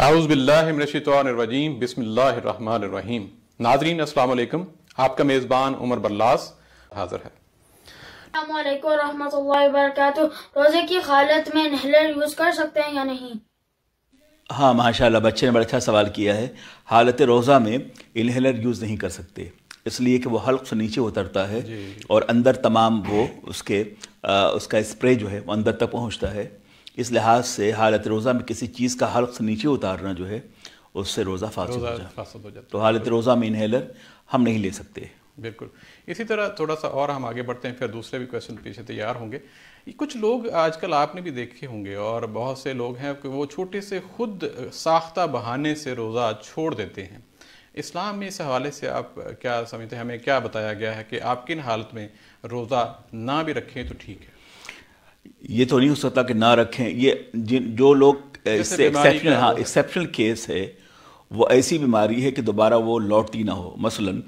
आऊज़ बिल्लाहि मिनश्शैतानिर्रजीम बिस्मिल्लाहिर्रहमानिर्रहीम। नाज़रीन अस्सलाम वालेकुम, आपका मेज़बान उमर बल्लास हाज़िर है। अस्सलामु अलैकुम रहमतुल्लाहि व बरकातुहू। रोज़े की हालत में इनहेलर यूज़ कर सकते हैं या नहीं? हाँ माशाल्लाह, बच्चे ने बड़ा अच्छा सवाल किया है। हालत रोज़ा में इनहेलर यूज़ नहीं कर सकते, इसलिए कि वो हल्क से नीचे उतरता है और अंदर तमाम वो उसका स्प्रे जो है वो अंदर तक पहुंचता है। इस लिहाज से हालत रोज़ा में किसी चीज़ का हल्क से नीचे उतारना जो है उससे रोज़ा फासिद हो जाता है। तो हालत रोज़ा में इनहेलर हम नहीं ले सकते। बिल्कुल। इसी तरह थोड़ा सा और हम आगे बढ़ते हैं, फिर दूसरे भी क्वेश्चन पीछे तैयार होंगे। कुछ लोग आजकल आपने भी देखे होंगे और बहुत से लोग हैं कि वो छोटे से खुद साख्ता बहाने से रोज़ा छोड़ देते हैं। इस्लाम में इस हवाले से आप क्या समझते हैं, हमें क्या बताया गया है कि आप किन हालत में रोज़ा ना भी रखें तो ठीक है? ये तो नहीं हो सकता कि ना रखें। ये जो लोग एक्सेप्शनल केस है, वो ऐसी बीमारी है कि दोबारा वो लौटती ना हो। मसलन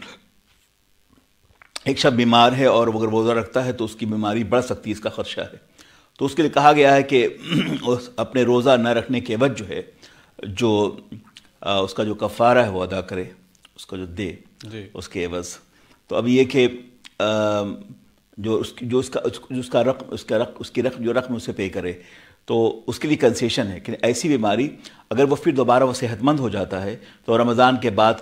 एक शख्स बीमार है और अगर रोज़ा रखता है तो उसकी बीमारी बढ़ सकती है, इसका खदशा है, तो उसके लिए कहा गया है कि अपने रोज़ा न रखने के एवज जो है उसका जो कफ़ारा है वो अदा करे, उसका जो दे उसके एवज। तो अब ये कि उसकी रकम जो रकम उसे पे करे, तो उसके लिए कंसेशन है कि ऐसी बीमारी अगर वो फिर दोबारा वो सेहतमंद हो जाता है तो रमज़ान के बाद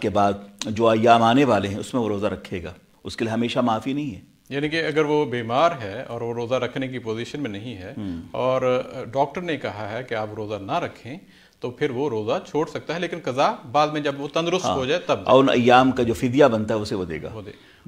जो अय्याम आने वाले हैं उसमें वो रोज़ा रखेगा, उसके लिए हमेशा माफ़ी नहीं है। यानी कि अगर वो बीमार है और वो रोज़ा रखने की पोजीशन में नहीं है और डॉक्टर ने कहा है कि आप रोज़ा ना रखें, तो फिर वो रोज़ा छोड़ सकता है, लेकिन कज़ा बाद में जब वो तंदुरुस्त हो जाए तब। और उन अय्याम का जो फिदिया बनता है उसे वो देगा।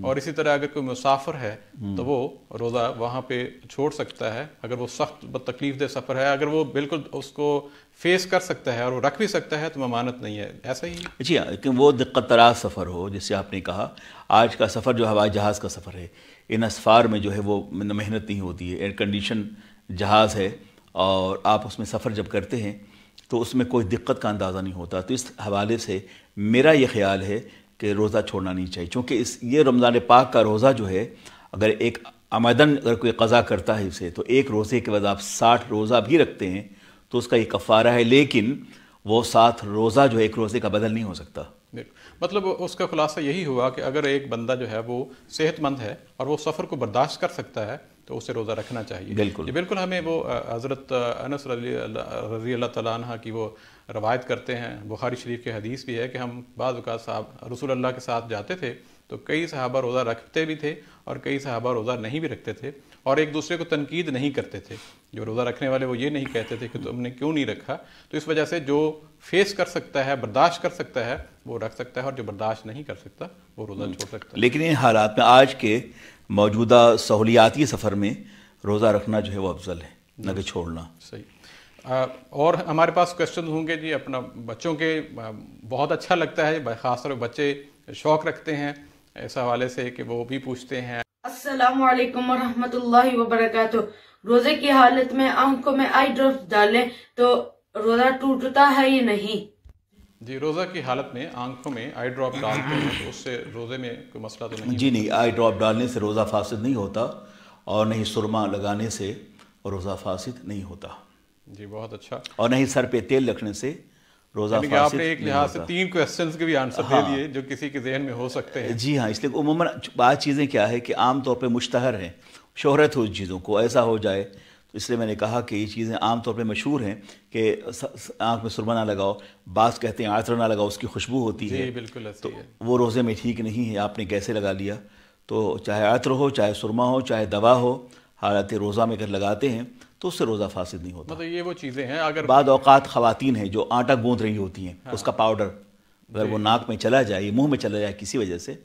और इसी तरह अगर कोई मुसाफिर है तो वो रोज़ा वहाँ पे छोड़ सकता है। अगर वो सख्त तकलीफ दह सफ़र है, अगर वो बिल्कुल उसको फेस कर सकता है और वो रख भी सकता है तो ममानत नहीं है, ऐसा ही? जी हाँ, लेकिन वो दिक्कत तराज सफ़र हो, जिससे आपने कहा आज का सफ़र जो हवाई जहाज़ का सफ़र है, इन असफ़ार में जो है वो मेहनत नहीं होती है। एयर कंडीशन जहाज़ है और आप उसमें सफ़र जब करते हैं तो उसमें कोई दिक्कत का अंदाज़ा नहीं होता। तो इस हवाले से मेरा ये ख्याल है कि रोज़ा छोड़ना नहीं चाहिए, क्योंकि ये रमज़ान पाक का रोज़ा जो है, अगर एक आमदन अगर कोई क़ज़ा करता है इसे, तो एक रोज़े के बाद आप 60 रोज़ा भी रखते हैं तो उसका ये कफ़ारा है, लेकिन वो 7 रोज़ा जो है एक रोज़े का बदल नहीं हो सकता। मतलब उसका खुलासा यही हुआ कि अगर एक बंदा जो है वो सेहतमंद है और वो सफ़र को बर्दाश्त कर सकता है तो उसे रोज़ा रखना चाहिए। बिल्कुल हमें वो हज़रत अनस रज़ी अल्लाह तआला अन्हा की वो रवायत करते हैं, बुखारी शरीफ के हदीस भी है कि हम बाज़ औक़ात साहब रसूल अल्लाह के साथ जाते थे तो कई सहाबा रोज़ा रखते भी थे और कई सहाबा रोज़ा नहीं भी रखते थे और एक दूसरे को तनकीद नहीं करते थे। जो रोज़ा रखने वाले वो ये नहीं कहते थे कि तुमने क्यों नहीं रखा। तो इस वजह से जो फेस कर सकता है, बर्दाश्त कर सकता है, वो रख सकता है और जो बर्दाश्त नहीं कर सकता वो रोज़ा छोड़ सकता है। लेकिन इन हालात में आज के मौजूदा सहूलियाती सफ़र में रोज़ा रखना जो है वो अफजल है, न कि छोड़ना। सही। और हमारे पास क्वेश्चन होंगे जी अपना बच्चों के, बहुत अच्छा लगता है, ख़ासतौर पर बच्चे शौक़ रखते हैं इस हवाले से कि वो भी पूछते हैं। अस्सलामु अलैकुम वरहमतुल्लाहि वबरकातुहू। रोज़े की हालत में आंखों में आई ड्रॉप्स डालें तो रोज़ा टूटता है या नहीं? जी, रोज़ा की हालत में आंखों में आई ड्रॉप डालते हैं तो उससे रोज़े में कोई मसला तो नहीं? जी नहीं, आई ड्रॉप डालने से रोज़ा फासिद नहीं होता और नहीं सुरमा लगाने से रोज़ा फासिद नहीं होता। जी, बहुत अच्छा। और नहीं सर पे तेल रखने से रोज़ा फासिद। आपने एक लिहाज से 3 क्वेश्चन्स के भी आंसर दे दिए जो किसी के ज़हन में हो सकते हैं। जी हाँ, इसलिए उमूमन बात चीज़ें क्या है कि आम तौर पे मुश्तहर हैं, शोहरत हो चीज़ों को, ऐसा हो जाए तो इसलिए मैंने कहा कि ये चीज़ें आम तौर पे मशहूर हैं कि आँख में सुरमा ना लगाओ, बास कहते हैं आतर ना लगाओ, उसकी खुशबू होती है। बिल्कुल तो वो रोज़े में ठीक नहीं है, आपने कैसे लगा लिया। तो चाहे आतर हो, चाहे सुरमा हो, चाहे दवा हो, हालत रोज़ा में अगर लगाते हैं तो उससे रोज़ा फासिद नहीं होता। मतलब ये वो चीज़ें हैं, अगर बाद औक़ात ख़वातीन हैं जो आटा गूँथ रही होती हैं, उसका पाउडर अगर वो नाक में चला जाए, मुंह में चला जाए किसी वजह से,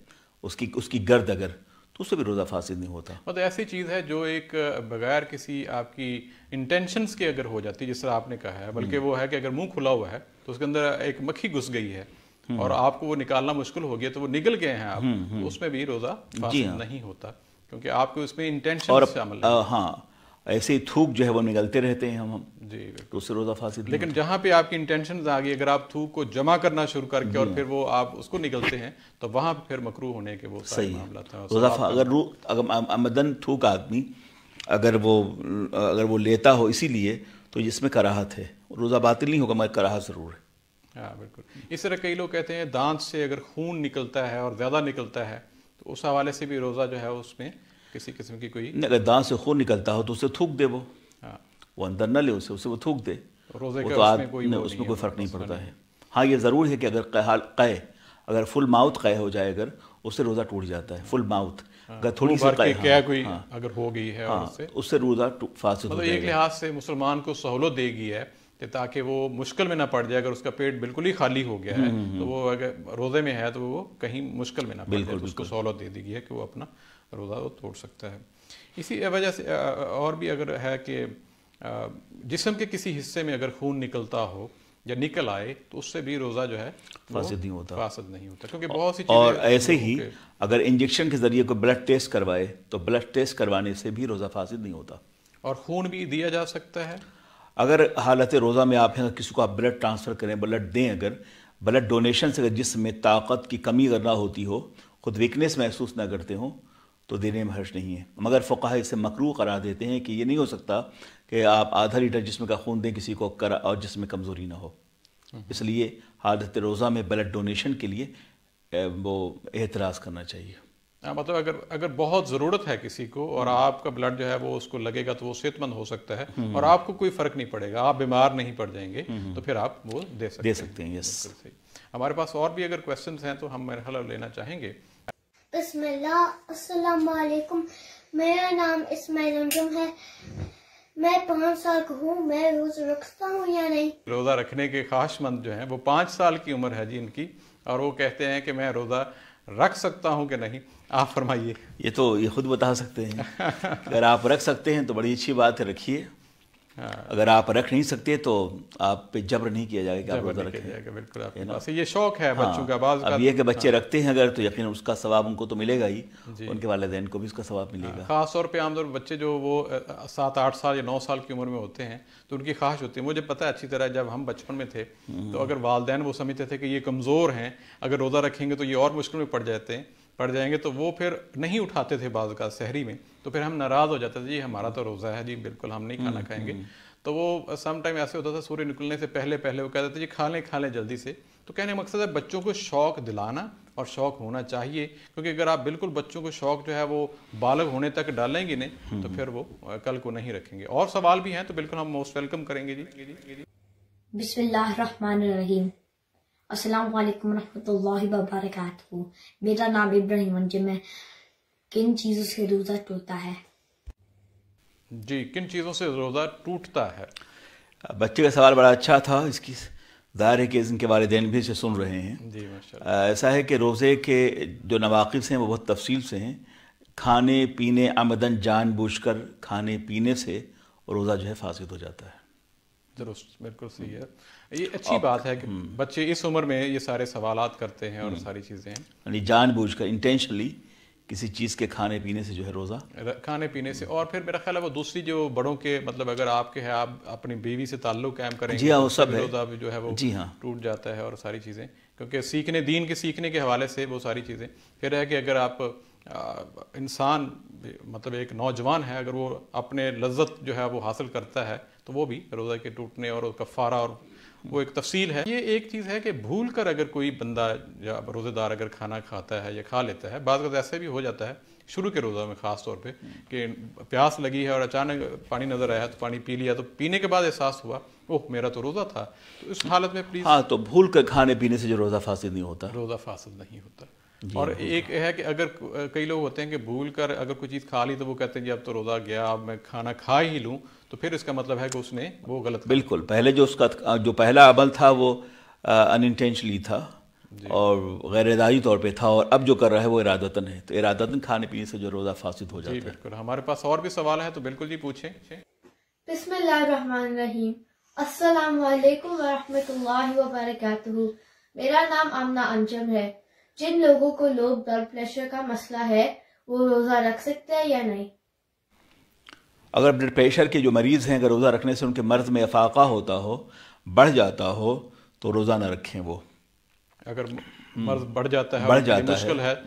उसकी गर्द अगर, तो उससे भी रोज़ा फासिद नहीं होता। मतलब ऐसी चीज़ है जो एक बगैर किसी आपकी इंटेंशंस के अगर हो जाती है, जिस तरह आपने कहा है, बल्कि वो है कि अगर मुंह खुला हुआ है तो उसके अंदर एक मक्खी घुस गई है और आपको वो निकालना मुश्किल हो गया, तो वो निकल गए हैं आप, तो उसमें भी रोज़ा फासिद नहीं होता, क्योंकि आपको उसमें इंटेंशन शामिल है। हाँ, ऐसे ही थूक जो है वो निकलते रहते हैं हम जी, तो उससे रोज़ा फासिद। लेकिन जहाँ पे आपकी इंटेंशन आ गई, अगर आप थूक को जमा करना शुरू करके और फिर वो आप उसको निकलते हैं तो वहाँ पे फिर मकरूह होने के वो सारे मामला था। अगर आमदन थूक आदमी अगर वो लेता हो इसीलिए तो जिसमें कराहत है, रोज़ा बातिल नहीं होगा मगर कराहत ज़रूर है। हाँ बिल्कुल। इस तरह कई लोग कहते हैं दांत से अगर खून निकलता है और ज़्यादा निकलता है तो उस हवाले से भी रोज़ा जो है उसमें किसी किस्म की कोई, अगर दांत से खून निकलता हो तो उसे थूक दे, वो अंदर न ले उसे वो थूक दे, रोज़े वो का तो उसमें कोई फ़र्क नहीं पड़ता है। हाँ ये ज़रूर है कि अगर अगर फुल माउथ क़य हो जाए, अगर उससे रोज़ा टूट जाता है। फुल माउथ अगर थोड़ी सी क्या कोई अगर हो गई है उससे रोज़ा फासिद हो जाएगा। एक लिहाज से मुसलमान को सहूलत देगी है ताकि वो मुश्किल में ना पड़ जाए। अगर उसका पेट बिल्कुल ही खाली हो गया है तो वो अगर रोज़े में है तो वो कहीं मुश्किल में ना पड़ जाए, तो उसको सहूलत दे दी गई है कि वो अपना रोज़ा वो तोड़ सकता है। इसी वजह से और भी अगर है कि जिस्म के किसी हिस्से में अगर खून निकलता हो या निकल आए तो उससे भी रोज़ा जो है फासिद नहीं होता, क्योंकि बहुत सी और ऐसे ही अगर इंजेक्शन के ज़रिए कोई ब्लड टेस्ट करवाए तो ब्लड टेस्ट करवाने से भी रोज़ा फासिद नहीं होता। और खून भी दिया जा सकता है अगर हालत रोज़ा में आप हैं, किसी को आप ब्लड ट्रांसफ़र करें, ब्लड दें, अगर ब्लड डोनेशन से अगर जिस्म में ताकत की कमी अगर ना होती हो, खुद वीकनेस महसूस ना करते हो, तो देने में हर्ज नहीं है। मगर फ़ुक़हा इसे मकरूह करार देते हैं कि ये नहीं हो सकता कि आप आधा लीटर जिस्म का खून दें किसी को और जिस्म में कमज़ोरी ना हो। इसलिए हालत रोज़ा में ब्लड डोनेशन के लिए वो एहतराज़ करना चाहिए। मतलब अगर बहुत ज़रूरत है किसी को और आपका ब्लड जो है वो उसको लगेगा तो वो सेहतमंद हो सकता है और आपको कोई फ़र्क नहीं पड़ेगा, आप बीमार नहीं पड़ जाएंगे, तो फिर आप वो दे सकते हैं। यस। हमारे पास और भी अगर क्वेश्चंस हैं तो हम मेरे ख्याल लेना चाहेंगे। बिस्मिल्लाह, अस्सलाम वालेकुम। मेरा नाम इस्माइल अंजुम है, मैं 5 साल का हूँ। मैं रोज़ा रखता हूँ या नहीं? रोज़ा रखने के ख्वाहिशमंद जो हैं वो 5 साल की उम्र है जी इनकी, और वो कहते हैं कि मैं रोज़ा रख सकता हूँ कि नहीं, आप फरमाइए। ये खुद बता सकते हैं। अगर आप रख सकते हैं तो बड़ी अच्छी बात है, रखिए। अगर आप रख नहीं सकते तो आप पे जबर नहीं किया जाएगा कि आप रोज़ा रखें। बिल्कुल, आपके पास ये शौक है बच्चों का। बाज़ अब ये कि बच्चे रखते हैं अगर, तो यकीन उसका सवाब उनको तो मिलेगा ही, उनके वालिदैन को भी उसका सवाब मिलेगा। ख़ास तौर पे आमतौर पर बच्चे जो वो 7-8 साल या 9 साल की उम्र में होते हैं तो उनकी ख्वाहिश होती है। मुझे पता है अच्छी तरह, जब हम बचपन में थे तो अगर वालिदैन वो समझते थे कि ये कमज़ोर हैं, अगर रोज़ा रखेंगे तो ये और मुश्किल में पड़ जाएंगे, तो वो फिर नहीं उठाते थे बाज़ का सहरी में, तो फिर हम नाराज़ हो जाते थे, जी हमारा तो रोज़ा है जी, बिल्कुल हम नहीं खाना खाएंगे। तो वो सम टाइम ऐसे होता था, सूर्य निकलने से पहले वो कहते थे जी खा लें जल्दी से। तो कहने का मकसद है बच्चों को शौक़ दिलाना, और शौक़ होना चाहिए, क्योंकि अगर आप बिल्कुल बच्चों को शौक़ जो है वो बालग होने तक डालेंगे नहीं तो फिर वो कल को नहीं रखेंगे। और सवाल भी हैं तो बिल्कुल हम मोस्ट वेलकम करेंगे जी। बिस्मिल्लाहिर्रहमानिर्रहीम। अस्सलाम वालेकुम रहमतुल्लाहि व बरकातहू। मेरा नाम इब्राहिम अंजुम है। किन चीज़ों से रोज़ा टूटता है? जी, किन चीज़ों से रोज़ा टूटता है? बच्चे का सवाल बड़ा अच्छा था। इसकी ज़ाहिर है कि इनके वालिदैन भी इसे सुन रहे हैं। जी माशाअल्लाह। ऐसा है कि रोज़े के जो नवाक़िस हैं वो बहुत तफसील से हैं। खाने पीने, आमदन जानबूझकर खाने पीने से रोज़ा जो है फासिद हो जाता है। दुरुस्त, बिल्कुल सही है। ये अच्छी बात है कि बच्चे इस उम्र में ये सारे सवालात करते हैं और सारी चीज़ें हैं, यानी जानबूझकर इंटेंशनली किसी चीज़ के खाने पीने से जो है रोज़ा, खाने पीने से। और फिर मेरा ख्याल है वो दूसरी जो बड़ों के, मतलब अगर आपके है, आप अपनी बीवी से ताल्लुक़ कायम करेंगे, जी हाँ, वो सब है, रोज़ा भी जो है वो जी हाँ टूट जाता है और सारी चीज़ें, क्योंकि दीन के सीखने के हवाले से वो सारी चीज़ें। फिर है कि अगर आप इंसान मतलब एक नौजवान है, अगर वो अपने लज्जत जो है वो हासिल करता है तो वो भी रोज़ा के टूटने और कफ़ारा, और वो एक तफसील है। ये एक चीज़ है कि भूल कर अगर कोई बंदा या रोज़ेदार अगर खाना खाता है या खा लेता है, बाज़ वक़्त ऐसे भी हो जाता है शुरू के रोज़ा में ख़ास तौर पे कि प्यास लगी है और अचानक पानी नज़र आया तो पानी पी लिया, तो पीने के बाद एहसास हुआ ओह मेरा तो रोज़ा था। तो इस हालत में प्लीज़, हाँ, तो भूल कर खाने पीने से जो रोज़ा फासिद नहीं होता, रोज़ा फासिद नहीं होता। और एक है कि अगर कई लोग होते हैं कि भूल कर अगर कोई चीज़ खा ली तो वो कहते हैं जी अब तो रोज़ा गया, अब मैं खाना खा ही लूँ, तो फिर इसका मतलब है कि उसने वो गलत। बिल्कुल, पहले जो उसका जो पहला अमल था वो अनइंटेंशनली था और गैर इरादी तौर पे था, और अब जो कर रहा है वो इरादतन है, तो इरादतन खाने पीने से जो रोज़ा फासिद हो जाता है। बिल्कुल। हमारे पास और भी सवाल है तो बिल्कुल जी पूछें। बिस्मिल्लाहिर्रहमानिर्रहीम। अस्सलाम वालेकुम व रहमतुल्लाहि व बरकातहू। मेरा नाम आमना अंजुम है। जिन लोगों को लो ब्लड प्रेशर का मसला है वो रोज़ा रख सकते हैं या नहीं? अगर ब्लड प्रेशर के जो मरीज़ हैं, अगर रोज़ा रखने से उनके मर्ज़ में अफाका होता हो, बढ़ जाता हो, तो रोज़ा ना रखें। वो अगर मर्ज़ बढ़ जाता है,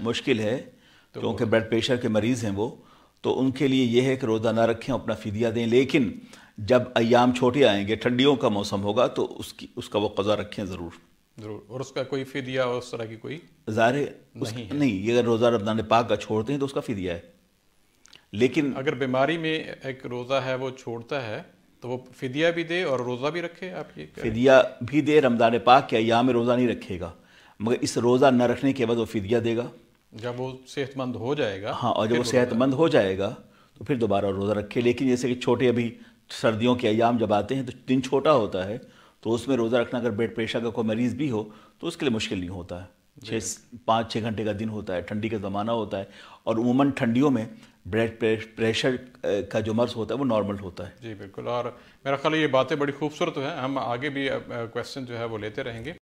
मुश्किल है क्योंकि ब्लड प्रेशर के मरीज़ हैं वो, तो उनके लिए ये है कि रोज़ा ना रखें, अपना फ़िदिया दें। लेकिन जब अय्याम छोटे आएंगे, ठंडियों का मौसम होगा, तो उसका वो क़ज़ा रखें ज़रूर। ضرور. اور اس کا کوئی فدیہ اور اس طرح کی کوئی ظاہر نہیں. یہ اگر روزہ رمضان پاک کا چھوڑتے ہیں تو اس کا فدیہ ہے. لیکن اگر بیماری میں ایک روزہ ہے وہ چھوڑتا ہے تو وہ فدیہ بھی دے اور روزہ بھی رکھے؟ آپ یہ فدیہ بھی دے. رمضان پاک کے ایام میں روزہ نہیں رکھے گا، مگر اس روزہ نہ رکھنے کے بعد وہ فدیہ دے گا جب وہ صحت مند ہو جائے گا. ہاں، اور جب وہ صحت مند ہو جائے گا تو پھر دوبارہ روزہ رکھے. لیکن جیسے کہ چھوٹے ابھی سردیوں کے ایام جب آتے ہیں تو دن چھوٹا ہوتا ہے، تو اس میں روزہ رکھنا اگر بلڈ پریشر کا کوئی مریض بھی ہو تو اس کے لیے مشکل نہیں ہوتا ہے. 5-6 گھنٹے کا دن ہوتا ہے، ٹھنڈی کا زمانہ ہوتا ہے، اور عموماً ٹھنڈیوں میں بلڈ پریشر کا جو مرض ہوتا ہے وہ نارمل ہوتا ہے. جی بالکل. اور میرا خیال ہے یہ باتیں بڑی خوبصورت ہیں. ہم آگے بھی کویسچن جو ہے وہ لیتے رہیں گے.